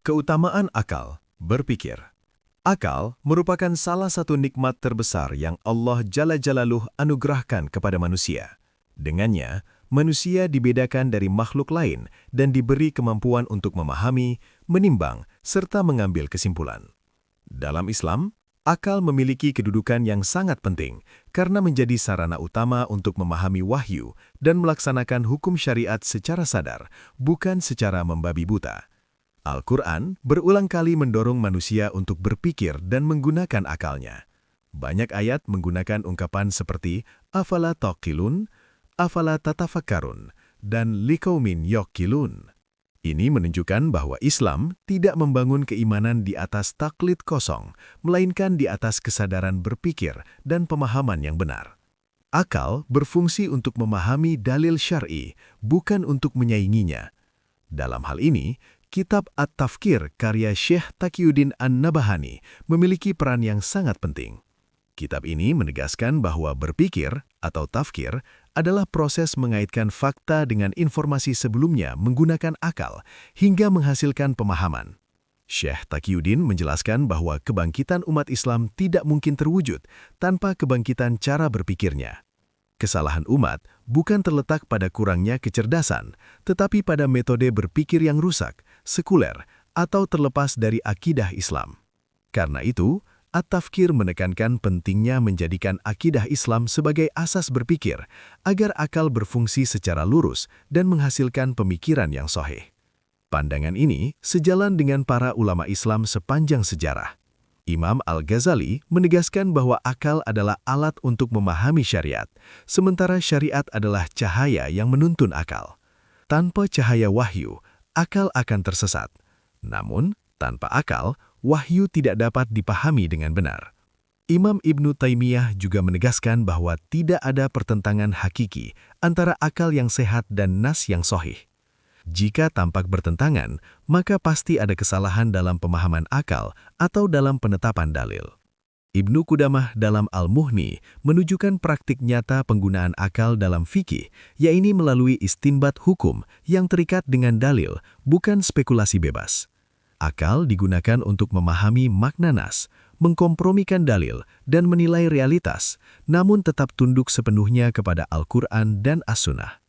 Keutamaan akal, berpikir. Akal merupakan salah satu nikmat terbesar yang Allah Jalla Jalaluh anugerahkan kepada manusia. Dengannya, manusia dibedakan dari makhluk lain dan diberi kemampuan untuk memahami, menimbang, serta mengambil kesimpulan. Dalam Islam, akal memiliki kedudukan yang sangat penting karena menjadi sarana utama untuk memahami wahyu dan melaksanakan hukum syariat secara sadar, bukan secara membabi buta. Al-Quran berulang kali mendorong manusia untuk berpikir dan menggunakan akalnya. Banyak ayat menggunakan ungkapan seperti afala taqilun, afala tatafakkarun, dan liqaumin yaqilun. Ini menunjukkan bahwa Islam tidak membangun keimanan di atas taklid kosong, melainkan di atas kesadaran berpikir dan pemahaman yang benar. Akal berfungsi untuk memahami dalil syar'i, bukan untuk menyainginya. Dalam hal ini, Kitab At-Tafkir karya Syekh Taqiyuddin An-Nabahani memiliki peran yang sangat penting. Kitab ini menegaskan bahwa berpikir atau tafkir adalah proses mengaitkan fakta dengan informasi sebelumnya menggunakan akal hingga menghasilkan pemahaman. Syekh Taqiyuddin menjelaskan bahwa kebangkitan umat Islam tidak mungkin terwujud tanpa kebangkitan cara berpikirnya. Kesalahan umat bukan terletak pada kurangnya kecerdasan, tetapi pada metode berpikir yang rusak, sekuler, atau terlepas dari akidah Islam. Karena itu, At-Tafkir menekankan pentingnya menjadikan akidah Islam sebagai asas berpikir, agar akal berfungsi secara lurus dan menghasilkan pemikiran yang sahih. Pandangan ini sejalan dengan para ulama Islam sepanjang sejarah. Imam Al-Ghazali menegaskan bahwa akal adalah alat untuk memahami syariat, sementara syariat adalah cahaya yang menuntun akal. Tanpa cahaya wahyu, akal akan tersesat. Namun, tanpa akal, wahyu tidak dapat dipahami dengan benar. Imam Ibnu Taimiyah juga menegaskan bahwa tidak ada pertentangan hakiki antara akal yang sehat dan nas yang sahih. Jika tampak bertentangan, maka pasti ada kesalahan dalam pemahaman akal atau dalam penetapan dalil. Ibnu Qudamah dalam Al-Muhni menunjukkan praktik nyata penggunaan akal dalam fikih, yaitu melalui istinbat hukum yang terikat dengan dalil, bukan spekulasi bebas. Akal digunakan untuk memahami makna nas, mengkompromikan dalil, dan menilai realitas, namun tetap tunduk sepenuhnya kepada Al-Quran dan As-Sunnah.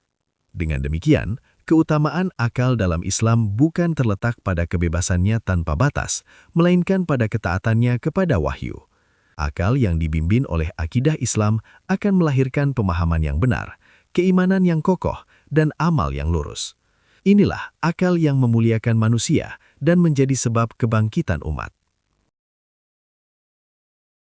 Dengan demikian, keutamaan akal dalam Islam bukan terletak pada kebebasannya tanpa batas, melainkan pada ketaatannya kepada wahyu. Akal yang dibimbing oleh akidah Islam akan melahirkan pemahaman yang benar, keimanan yang kokoh, dan amal yang lurus. Inilah akal yang memuliakan manusia dan menjadi sebab kebangkitan umat.